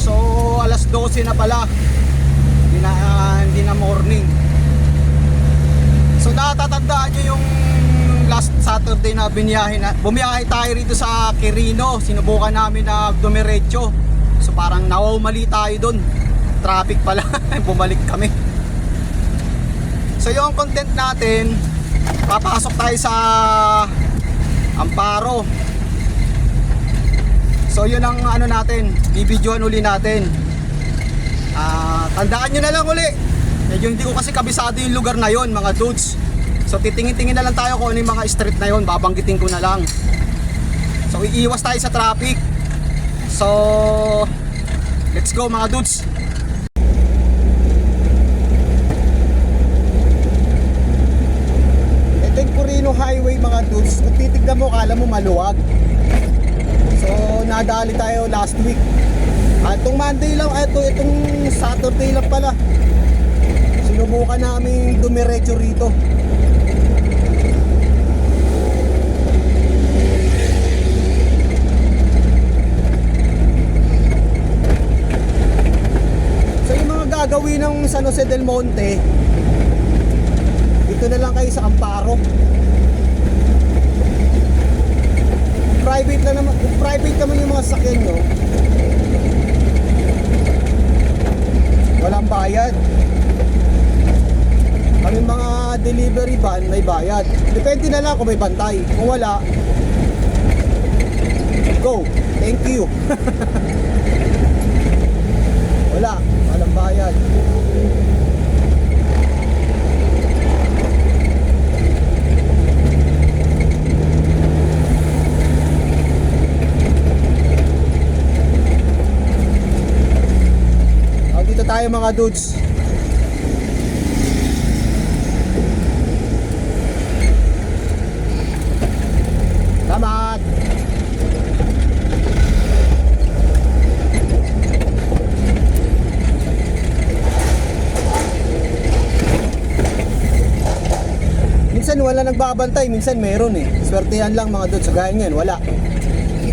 So alas 12 na pala, hindi na morning. So natatandaan nyo yung last Saturday na bumiyahe tayo rito sa Quirino. Sinubukan namin na dumiretso. So parang nawawmali tayo dun, traffic pala. Bumalik kami. So yung content natin, papasok tayo sa Amparo. So yun ang ano natin, bibidyoan uli natin. Tandaan nyo na lang uli, medyo hindi ko kasi kabisado yung lugar na yon, mga dudes. So titingin-tingin na lang tayo kung ano yung mga street na yon, babanggitin ko na lang. So iiwas tayo sa traffic. So let's go mga dudes. Ito yung Quirino Highway mga dudes. Kung titignan mo, kala mo maluwag. So nadali tayo last week. Itong Monday lang, itong Saturday lang pala, sinubukan namin dumiretso rito. So yung mga gagawin ng San Jose del Monte, dito na lang kayo sa Amparo. Private naman yung mga sakyan nyo, walang bayad. Kami mga delivery van may bayad. Depende na lang kung may bantay. Kung wala, go, thank you. Walang bayad. Dito tayo mga dudes. Salamat. Minsan wala nagbabantay, minsan meron eh. Swertehan lang mga dudes. Gaya ngayon, wala.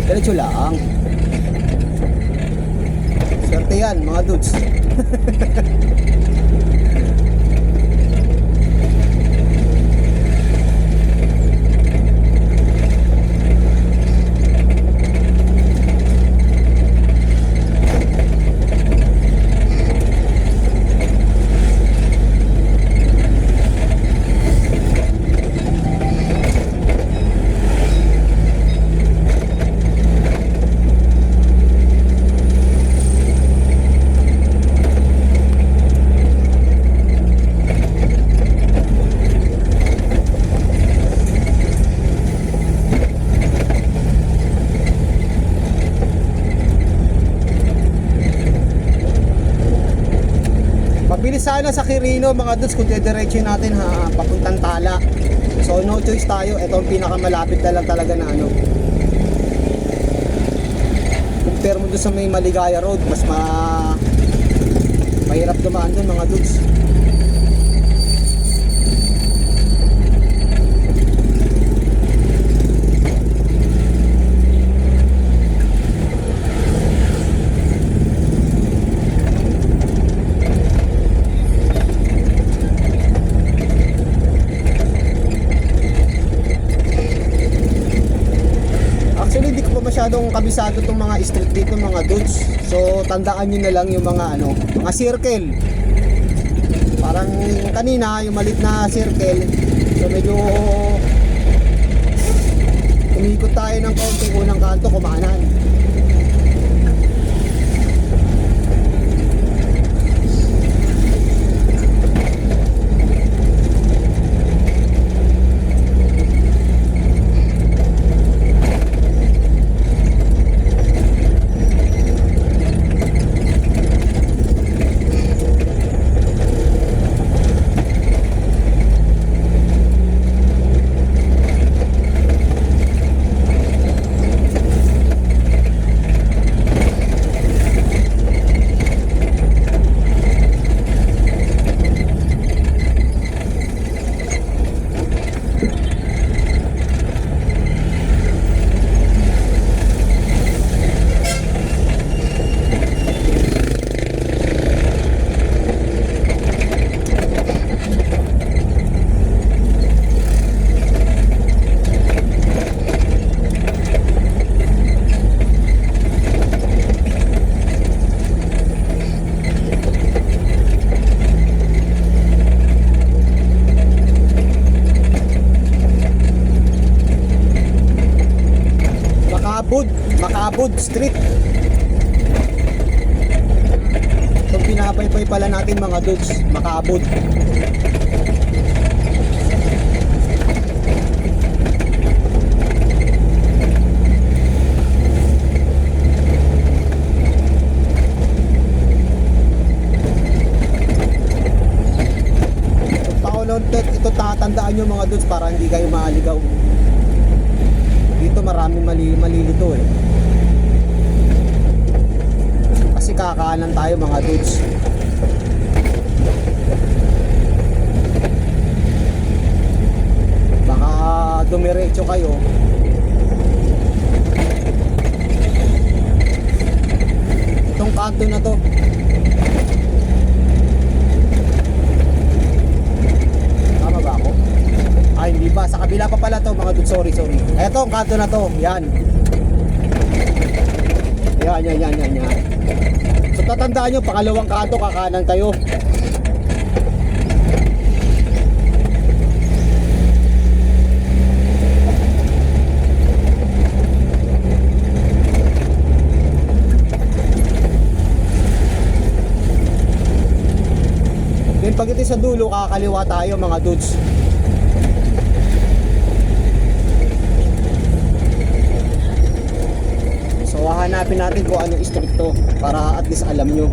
Diretso lang. Swerte yan mga dudes. Mabilis sana sa Quirino mga dudes kung didiretso natin papuntang Tala. So no choice tayo, ito ang pinakamalapit na lang talaga na ano. Compare mo doon sa may Maligaya Road, mas mahirap dumaan doon mga dudes. Masyadong kabisado itong mga street dito mga dudes. So tandaan nyo na lang yung mga mga circle. Parang kanina yung malit na circle. So medyo umikot tayo ng konting unang kanto, kumanan. Street. Itong pinabaypay pala natin mga dudes, makaabot. Ito tatandaan nyo mga dudes para hindi kayo maaligaw. Dito maraming malilito eh. Kasi kakaanan tayo mga dudes. Baka dumiretso kayo. Itong kanto na to, hindi ba? Sa kabila pa pala to mga dudes, sorry. Eto, ang kanto na to, yan. Yan. So tatandaan nyo, pangalawang kanto, kakanan kayo. Then pag ito sa dulo, kakaliwa tayo mga dudes. So hahanapin natin kung anong street to para at least alam nyo.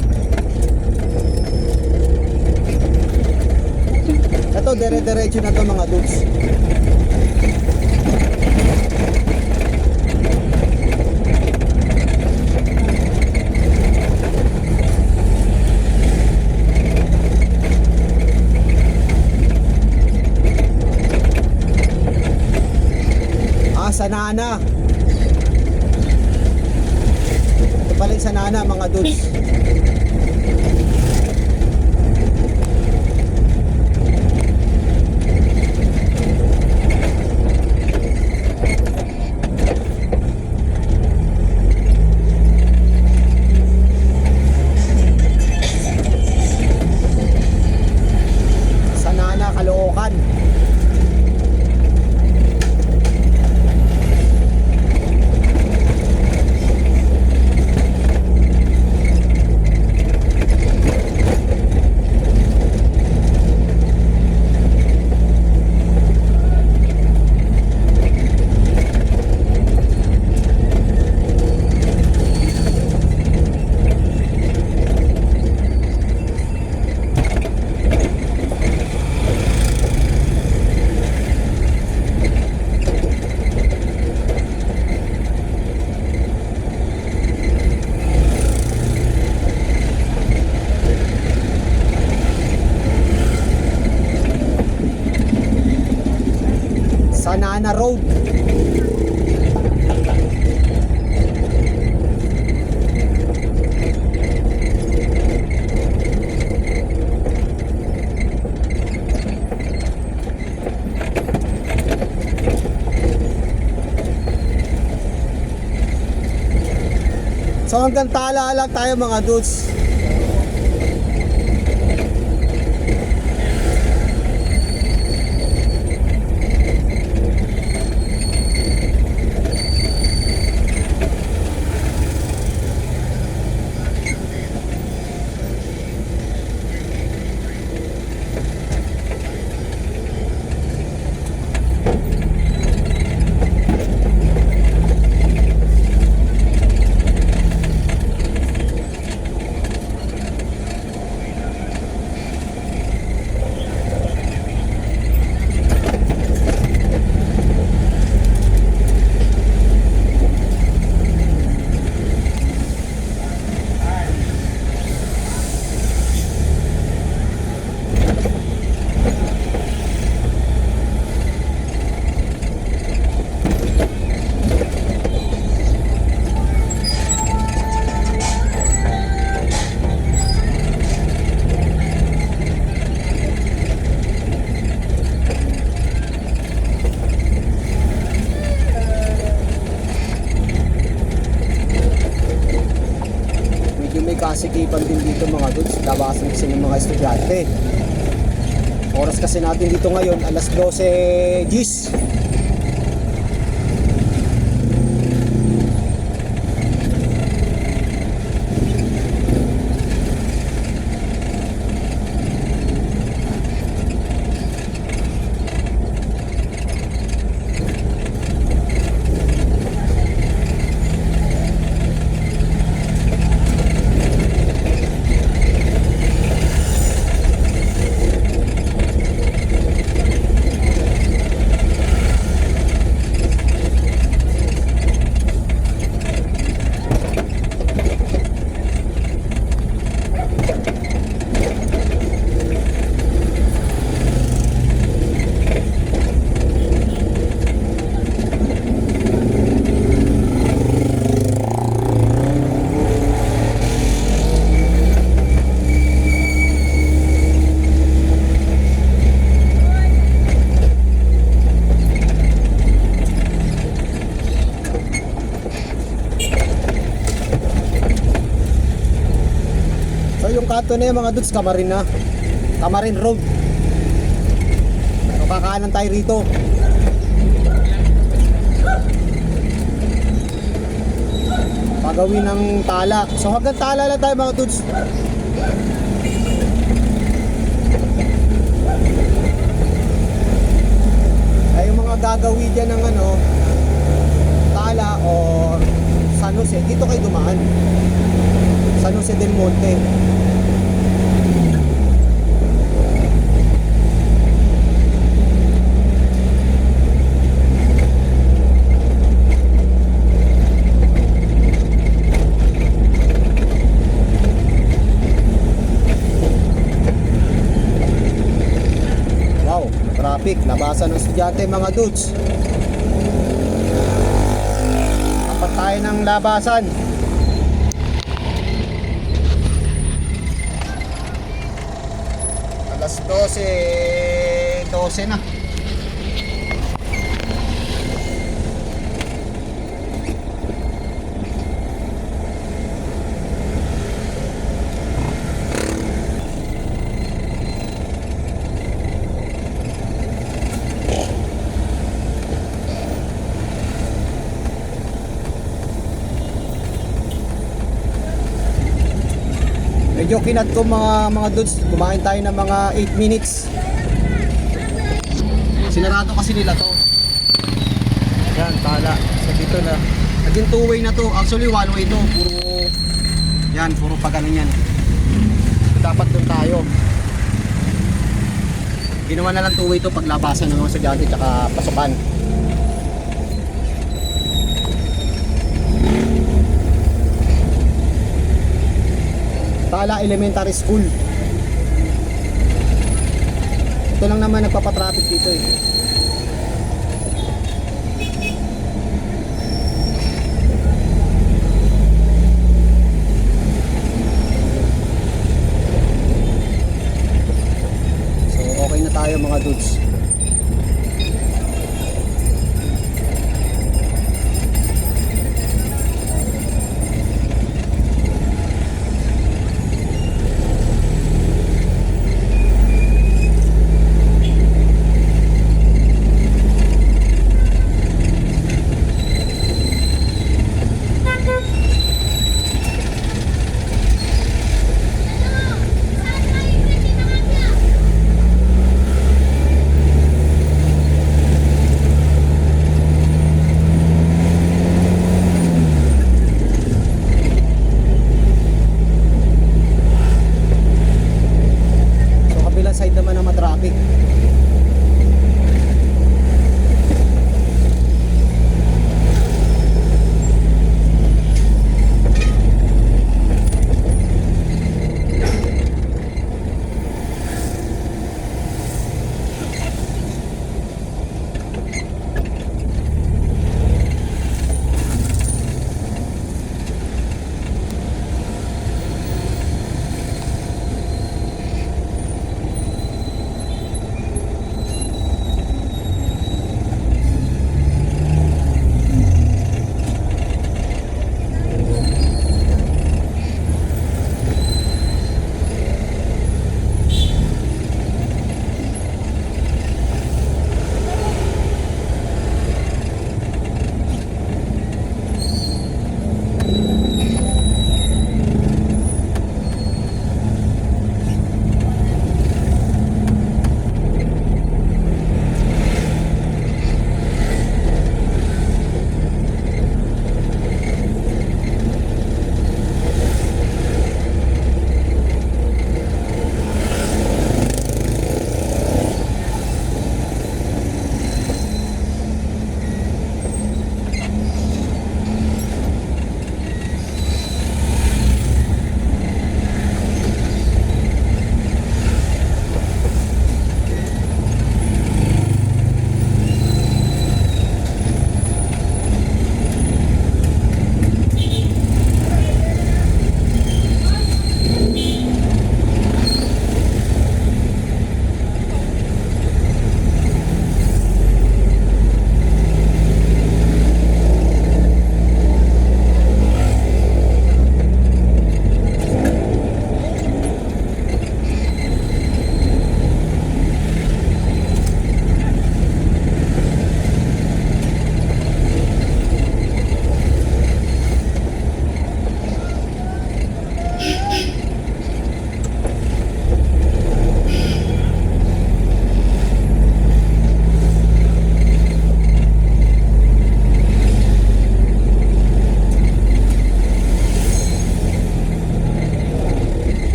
Ito dire-diretso na to mga dudes. Sanana. Ito pala yung Sanana mga dudes. Sanana, Caloocan. Sanana Road. So hanggang Tala lang tayo mga dudes. Kasikipan din dito mga dudes, labasan kasi ng mga estudyante. Oras kasi natin dito ngayon, alas 12 gis. So yung kanto na yung mga dudes, Camarin na. Camarin Road. So kakaanan tayo rito. Pagawin ng Tala. So hanggang Tala lang tayo mga dudes. Ay yung mga gagawin dyan ng ano, Tala o San Jose, dito kayo dumaan. San Jose del Monte. Wow, traffic, labasan ng estudyante mga dudes. Tapat tayo ng labasan. Alas 12 na. Medyo kinat ko mga dudes, kumain tayo ng mga 8 minutes. Sinarado kasi nila to. Yan, Tala. So dito na. Naging two way na to. Actually one way to. Puro pa ganun yan. Dapat dun tayo. Ginawa na lang two way to paglabasan ng mga estudyante tsaka pasukan. Tala Elementary School. Ito lang naman nagpapatraffic dito eh. So okay na tayo mga dudes.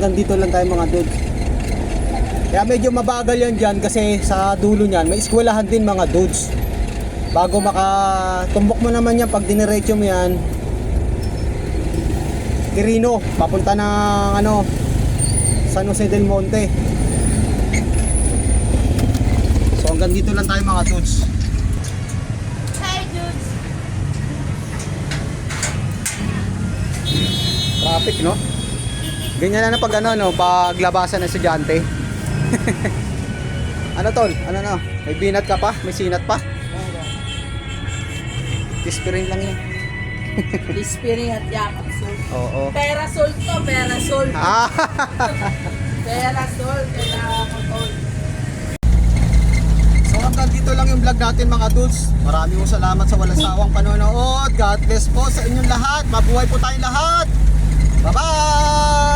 hanggang dito lang tayo mga dudes. Kaya medyo mabagal yan dyan kasi sa dulo niyan may eskwelahan din mga dudes. Bago makatumbok mo naman yan, pag diniretso mo yan, Quirino, papunta ng San Jose del Monte. So hanggang dito lang tayo mga dudes. Hi, dudes. Traffic, no? Ganyan na pag pag labasan ng estudyante. Ano tol? Ano na? May binat ka pa? May sinat pa? Tispirin lang yan. Lispiring at yakap salt. Oo. Perasol to, perasol. Ah! Perasol, kailangan ko tol. So hanggang dito lang yung vlog natin mga dudes. Maraming salamat sa walang sawang panonood. God bless po sa inyong lahat. Mabuhay po tayong lahat. Bye-bye!